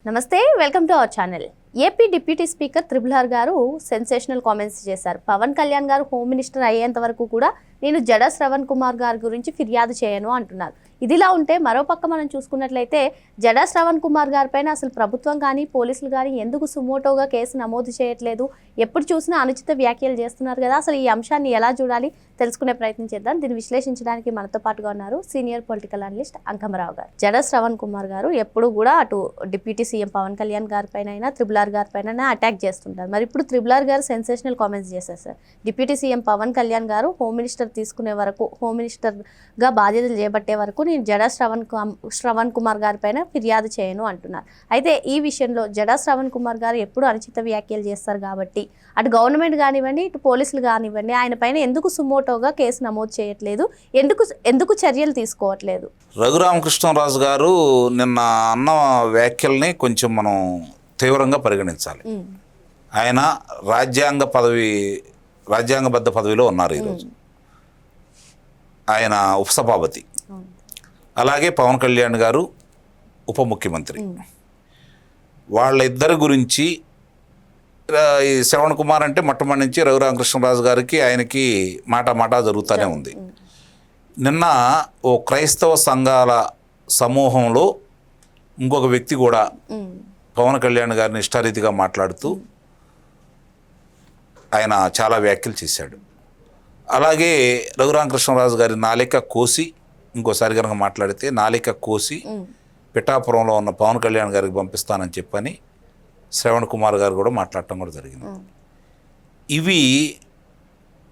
నమస్తే, welcome to our channel. AP deputy speaker triple R గారు sensational comments చేశారు. పవన్ కళ్యాణ్ గారు హోమ్ మినిస్టర్ అయ్యేంత వరకు కూడా నేను జడా శ్రవణ్ కుమార్ గారి గురించి ఫిర్యాదు చేయను అంటున్నారు. ఇదిలా ఉంటే మరోపక్క మనం చూసుకున్నట్లయితే జడా శ్రవణ్ కుమార్ గారి పైన అసలు ప్రభుత్వం కానీ పోలీసులు కానీ ఎందుకు సుమోటోగా కేసు నమోదు చేయట్లేదు? ఎప్పుడు చూసినా అనుచిత వ్యాఖ్యలు చేస్తున్నారు కదా. అసలు ఈ అంశాన్ని ఎలా చూడాలి తెలుసుకునే ప్రయత్నం చేద్దాం. దీన్ని విశ్లేషించడానికి మనతో పాటుగా ఉన్నారు సీనియర్ పొలిటికల్ అనలిస్ట్ అంకమరావు గారు. జడా శ్రవణ్ కుమార్ గారు ఎప్పుడు కూడా అటు డిప్యూటీ సీఎం పవన్ కళ్యాణ్ గారి పైన అయినా త్రిపుల్ ఆర్ గారి పైన అటాక్ చేస్తుంటారు. మరి ఇప్పుడు త్రిపుల్ ఆర్ గారు సెన్సేషనల్ కామెంట్స్ చేశారు sir. Deputy CM Pawan Kalyan గారు హోమ్ మినిస్టర్ తీసుకునే వరకు, హోమ్ మినిస్టర్గా బాధ్యతలు చేపట్టే వరకు నేను జడా శ్రవణ్ కుమార్ గారి పైన ఫిర్యాదు చేయను అంటున్నారు. అయితే ఈ విషయంలో జడా శ్రవణ్ కుమార్ గారు ఎప్పుడు అనుచిత వ్యాఖ్యలు చేస్తారు కాబట్టి అటు గవర్నమెంట్ కానివ్వండి, ఇటు పోలీసులు కానివ్వండి, ఆయన పైన ఎందుకు సుమోటోగా కేసు నమోదు చేయట్లేదు, ఎందుకు చర్యలు తీసుకోవట్లేదు? రఘురామకృష్ణరాజు గారు నిన్న అన్న వ్యాఖ్యల్ని కొంచెం మనం తీవ్రంగా పరిగణించాలి. ఆయన రాజ్యాంగబద్ధ పదవిలో ఉన్నారు ఈరోజు. ఆయన ఉపసభాపతి, అలాగే పవన్ కళ్యాణ్ గారు ఉప ముఖ్యమంత్రి. వాళ్ళిద్దరి గురించి ఈ శ్రవణ్ కుమార్ అంటే మొట్టమొదటి నుంచి రఘురామకృష్ణరాజు గారికి ఆయనకి మాట జరుగుతూనే ఉంది. నిన్న ఓ క్రైస్తవ సంఘాల సమూహంలో ఇంకొక వ్యక్తి కూడా పవన్ కళ్యాణ్ గారిని ఇష్టారీతిగా మాట్లాడుతూ ఆయన చాలా వ్యాఖ్యలు చేశాడు. అలాగే రఘురామకృష్ణరాజు గారి నాలిక కోసి, ఇంకోసారి కనుక మాట్లాడితే నాలిక కోసి పిఠాపురంలో ఉన్న పవన్ కళ్యాణ్ గారికి పంపిస్తానని చెప్పని శ్రవణ్ కుమార్ గారు కూడా మాట్లాడటం కూడా జరిగింది. ఇవి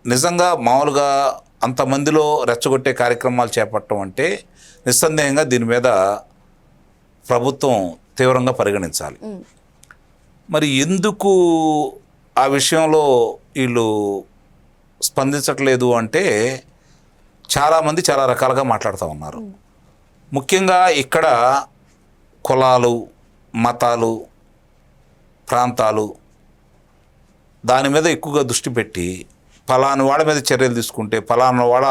నిజంగా మామూలుగా అంతమందిలో రెచ్చగొట్టే కార్యక్రమాలు చేపట్టడం అంటే నిస్సందేహంగా దీని మీద ప్రభుత్వం తీవ్రంగా పరిగణించాలి. మరి ఎందుకు ఆ విషయంలో వీళ్ళు స్పందించట్లేదు అంటే చాలామంది చాలా రకాలుగా మాట్లాడుతూ ఉన్నారు. ముఖ్యంగా ఇక్కడ కులాలు, మతాలు, ప్రాంతాలు దాని మీద ఎక్కువగా దృష్టి పెట్టి ఫలాని వాళ్ళ మీద చర్యలు తీసుకుంటే ఫలానా వాళ్ళ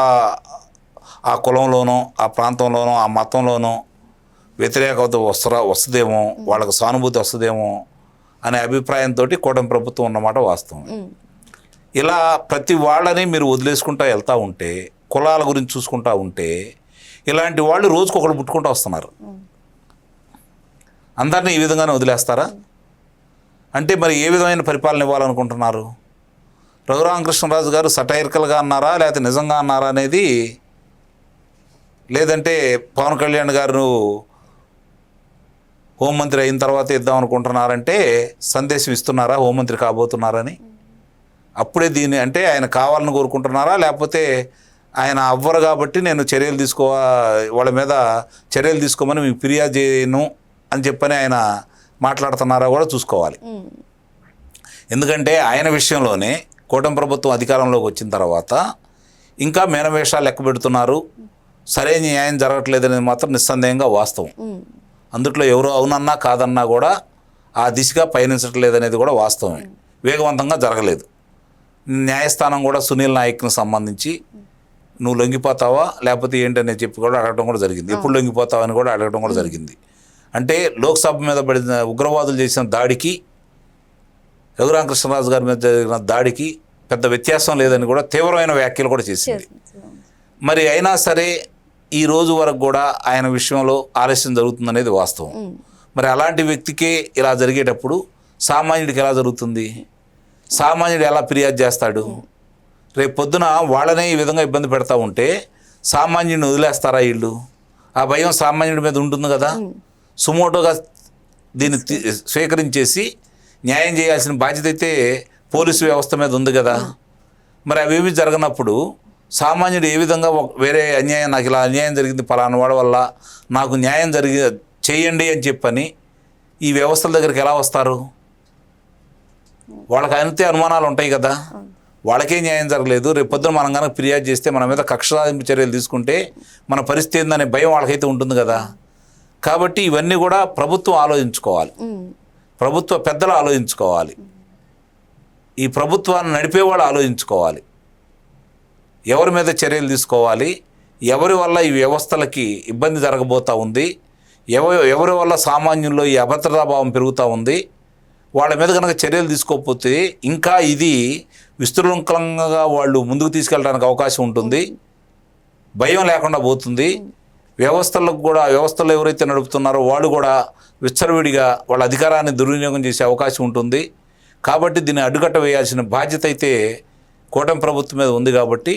ఆ కులంలోనో, ఆ ప్రాంతంలోనో, ఆ మతంలోనో వ్యతిరేకత వస్తుందేమో, వాళ్ళకు సానుభూతి వస్తుందేమో అనే అభిప్రాయంతో కూటమి ప్రభుత్వం ఉన్నమాట వాస్తవం. ఇలా ప్రతి వాళ్ళని మీరు వదిలేసుకుంటూ వెళ్తూ ఉంటే, కులాల గురించి చూసుకుంటూ ఉంటే ఇలాంటి వాళ్ళు రోజుకొకరు పుట్టుకుంటూ వస్తున్నారు. అందరినీ ఈ విధంగానే వదిలేస్తారా? అంటే మరి ఏ విధమైన పరిపాలన ఇవ్వాలనుకుంటున్నారు? రఘురామకృష్ణరాజు గారు సటైరికల్గా అన్నారా లేకపోతే నిజంగా అన్నారా అనేది, లేదంటే పవన్ కళ్యాణ్ గారు హోంమంత్రి అయిన తర్వాత ఇద్దాం అనుకుంటున్నారంటే సందేశం ఇస్తున్నారా హోంమంత్రి కాబోతున్నారని? అప్పుడే దీన్ని అంటే ఆయన కావాలని కోరుకుంటున్నారా, లేకపోతే ఆయన అవ్వరు కాబట్టి నేను వాళ్ళ మీద చర్యలు తీసుకోమని మీకు ఫిర్యాదు చేయను అని చెప్పని ఆయన మాట్లాడుతున్నారా కూడా చూసుకోవాలి. ఎందుకంటే ఆయన విషయంలోనే కూటమి ప్రభుత్వం అధికారంలోకి వచ్చిన తర్వాత ఇంకా మేనవేషాలు లెక్క పెడుతున్నారు, సరైన న్యాయం జరగట్లేదనేది మాత్రం నిస్సందేహంగా వాస్తవం. అందుట్లో ఎవరు అవునన్నా కాదన్నా కూడా ఆ దిశగా పయనించట్లేదనేది కూడా వాస్తవమే. వేగవంతంగా జరగలేదు. న్యాయస్థానం కూడా సునీల్ నాయక్ని సంబంధించి నువ్వు లొంగిపోతావా లేకపోతే ఏంటనేది చెప్పి కూడా అడగడం కూడా జరిగింది. ఎప్పుడు లొంగిపోతావని కూడా అడగడం కూడా జరిగింది. అంటే లోక్సభ మీద పడిన ఉగ్రవాదులు చేసిన దాడికి, రఘురామకృష్ణరాజు గారి మీద జరిగిన దాడికి పెద్ద వ్యత్యాసం లేదని కూడా తీవ్రమైన వ్యాఖ్యలు కూడా చేసింది. మరి అయినా సరే ఈ రోజు వరకు కూడా ఆయన విషయంలో ఆలస్యం జరుగుతుందనేది వాస్తవం. మరి అలాంటి వ్యక్తికే ఇలా జరిగేటప్పుడు సామాన్యుడికి ఎలా జరుగుతుంది? సామాన్యుడు ఎలా ఫిర్యాదు చేస్తాడు? రేపు పొద్దున వాళ్ళనే ఈ విధంగా ఇబ్బంది పెడతా ఉంటే సామాన్యుడిని వదిలేస్తారా వీళ్ళు? ఆ భయం సామాన్యుడి మీద ఉంటుంది కదా. సుమోటోగా దీన్ని స్వీకరించేసి న్యాయం చేయాల్సిన బాధ్యత అయితే పోలీసు వ్యవస్థ మీద ఉంది కదా. మరి అవేమీ జరగనప్పుడు సామాన్యుడు ఏ విధంగా వేరే అన్యాయం, నాకు ఇలా అన్యాయం జరిగింది పలానా వాడి వల్ల నాకు న్యాయం చేయండి అని చెప్పని ఈ వ్యవస్థల దగ్గరికి ఎలా వస్తారు? వాళ్ళకి అంతే అనుమానాలు ఉంటాయి కదా. వాళ్ళకే న్యాయం జరగలేదు, రేపు పొద్దున మనం కనుక ఫిర్యాదు చేస్తే మన మీద కక్ష సాధింపు చర్యలు తీసుకుంటే మన పరిస్థితి ఏందనే భయం వాళ్ళకైతే ఉంటుంది కదా. కాబట్టి ఇవన్నీ కూడా ప్రభుత్వం ఆలోచించుకోవాలి, ప్రభుత్వ పెద్దలు ఆలోచించుకోవాలి, ఈ ప్రభుత్వాన్ని నడిపేవాళ్ళు ఆలోచించుకోవాలి. ఎవరి మీద చర్యలు తీసుకోవాలి, ఎవరి వల్ల ఈ వ్యవస్థలకి ఇబ్బంది జరగబోతూ ఉంది, ఎవరి వల్ల సామాన్యుల్లో ఈ అభద్రతాభావం పెరుగుతూ ఉంది. వాళ్ళ మీద కనుక చర్యలు తీసుకోకపోతే ఇంకా ఇది విస్తృతంగా వాళ్ళు ముందుకు తీసుకెళ్ళడానికి అవకాశం ఉంటుంది. భయం లేకుండా పోతుంది. వ్యవస్థలకు కూడా, వ్యవస్థలు ఎవరైతే నడుపుతున్నారో వాళ్ళు కూడా విచ్చలవిడిగా వాళ్ళ అధికారాన్ని దుర్వినియోగం చేసే అవకాశం ఉంటుంది. కాబట్టి దీన్ని అడ్డుకట్ట వేయాల్సిన బాధ్యత అయితే కూటమి ప్రభుత్వం మీద ఉంది. కాబట్టి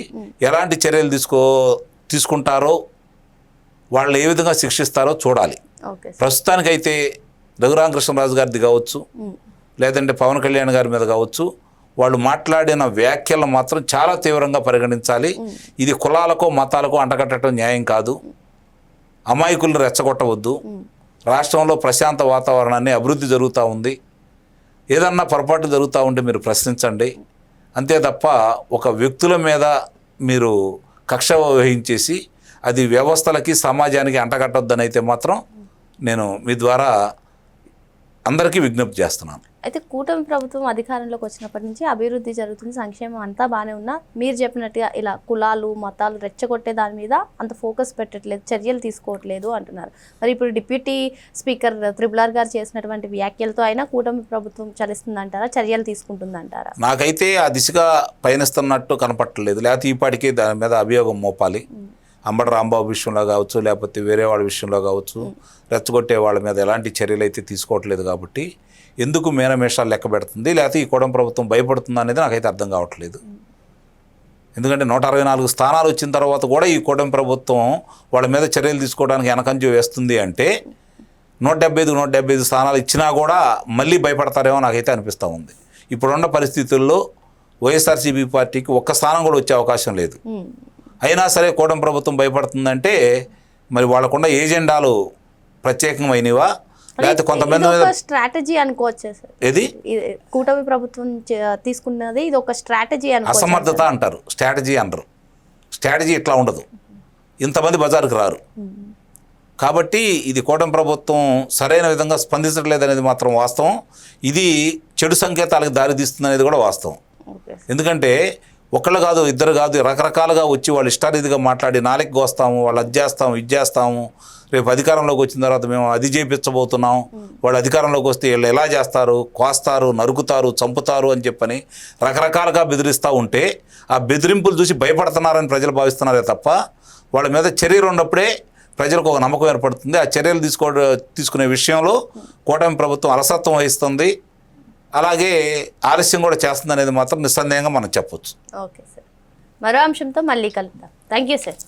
ఎలాంటి చర్యలు తీసుకుంటారో, వాళ్ళు ఏ విధంగా శిక్షిస్తారో చూడాలి. ప్రస్తుతానికైతే రఘురామకృష్ణరాజు గారిది కావచ్చు, లేదంటే పవన్ కళ్యాణ్ గారి మీద కావచ్చు, వాళ్ళు మాట్లాడిన వ్యాఖ్యలను మాత్రం చాలా తీవ్రంగా పరిగణించాలి. ఇది కులాలకో మతాలకో అంటగట్టడం న్యాయం కాదు. అమాయకులను రెచ్చగొట్టవద్దు. రాష్ట్రంలో ప్రశాంత వాతావరణాన్ని, అభివృద్ధి జరుగుతూ ఉంది. ఏదన్నా పొరపాటు జరుగుతూ ఉంటే మీరు ప్రశ్నించండి. అంతే తప్ప ఒక వ్యక్తుల మీద మీరు కక్ష వహించేసి అది వ్యవస్థలకి, సమాజానికి అంటగట్టొద్దని అయితే మాత్రం నేను మీ ద్వారా అందరికీ విజ్ఞప్తి చేస్తున్నాను. అయితే కూటమి ప్రభుత్వం అధికారంలోకి వచ్చినప్పటి నుంచి అభివృద్ధి జరుగుతుంది, సంక్షేమం అంతా బాగానే ఉన్నా మీరు చెప్పినట్టుగా ఇలా కులాలు మతాలు రెచ్చగొట్టే దాని మీద అంత ఫోకస్ పెట్టట్లేదు, చర్యలు తీసుకోవట్లేదు అంటున్నారు. మరి ఇప్పుడు డిప్యూటీ స్పీకర్ త్రిపుల్ గారు చేసినటువంటి వ్యాఖ్యలతో అయినా కూటమి ప్రభుత్వం చలిస్తుందంటారా, చర్యలు తీసుకుంటుందంటారా? నాకైతే ఆ దిశగా పయనిస్తున్నట్టు కనపట్టలేదు. లేకపోతే ఈపాటికి దాని మీద అభియోగం మోపాలి. అంబటి రాంబాబు విషయంలో కావచ్చు, లేకపోతే వేరే వాళ్ళ విషయంలో కావచ్చు, రెచ్చగొట్టే వాళ్ళ మీద ఎలాంటి చర్యలు అయితే తీసుకోవట్లేదు. కాబట్టి ఎందుకు మేనమేషాలు లెక్క పెడుతుంది, లేకపోతే ఈ కూటమి ప్రభుత్వం భయపడుతుంది అనేది నాకైతే అర్థం కావట్లేదు. ఎందుకంటే 164 స్థానాలు వచ్చిన తర్వాత కూడా ఈ కూటమి ప్రభుత్వం వాళ్ళ మీద చర్యలు తీసుకోవడానికి వెనకంజ వేస్తుంది అంటే 175 స్థానాలు ఇచ్చినా కూడా మళ్ళీ భయపడతారేమో నాకైతే అనిపిస్తూ ఉంది. ఇప్పుడున్న పరిస్థితుల్లో వైఎస్ఆర్సీపీ పార్టీకి ఒక్క స్థానం కూడా వచ్చే అవకాశం లేదు. అయినా సరే కూటమి ప్రభుత్వం భయపడుతుందంటే మరి వాళ్ళకున్న ఏజెండాలు ప్రత్యేకమైనవా, లేకపోతే కొంతమంది మీద స్ట్రాటజీ అనుకోవచ్చు సార్. ఏది కూటమి ప్రభుత్వం తీసుకున్నది ఇది ఒక స్ట్రాటజీ, అసమర్థత అంటారు, స్ట్రాటజీ అంటారు. స్ట్రాటజీ ఇట్లా ఉండదు, ఇంతమంది బజారుకు రారు. కాబట్టి ఇది కూటమి ప్రభుత్వం సరైన విధంగా స్పందించట్లేదనేది మాత్రం వాస్తవం. ఇది చెడు సంకేతాలకు దారితీస్తుంది అనేది కూడా వాస్తవం. ఎందుకంటే ఒకళ్ళు కాదు, ఇద్దరు కాదు, రకరకాలుగా వచ్చి వాళ్ళు ఇష్టారీతిగా మాట్లాడి నాలుగు కోస్తాము, వాళ్ళు అది చేస్తాము, ఇది చేస్తాము, రేపు అధికారంలోకి వచ్చిన తర్వాత మేము అది చేయించబోతున్నాం, వాళ్ళు అధికారంలోకి వస్తే వీళ్ళు ఎలా చేస్తారు, కోస్తారు, నరుకుతారు, చంపుతారు అని చెప్పని రకరకాలుగా బెదిరిస్తూ ఉంటే ఆ బెదిరింపులు చూసి భయపడుతున్నారని ప్రజలు భావిస్తున్నారే తప్ప వాళ్ళ మీద చర్యలు ఉన్నప్పుడే ప్రజలకు ఒక నమ్మకం ఏర్పడుతుంది. ఆ చర్యలు తీసుకునే విషయంలో కూటమి ప్రభుత్వం అలసత్వం వహిస్తుంది, అలాగే ఆలస్యం కూడా చేస్తుంది అనేది మాత్రం నిస్సందేహంగా మనం చెప్పొచ్చు. ఓకే సార్, మరో అంశంతో మళ్ళీ కలుద్దాం. Thank you sir.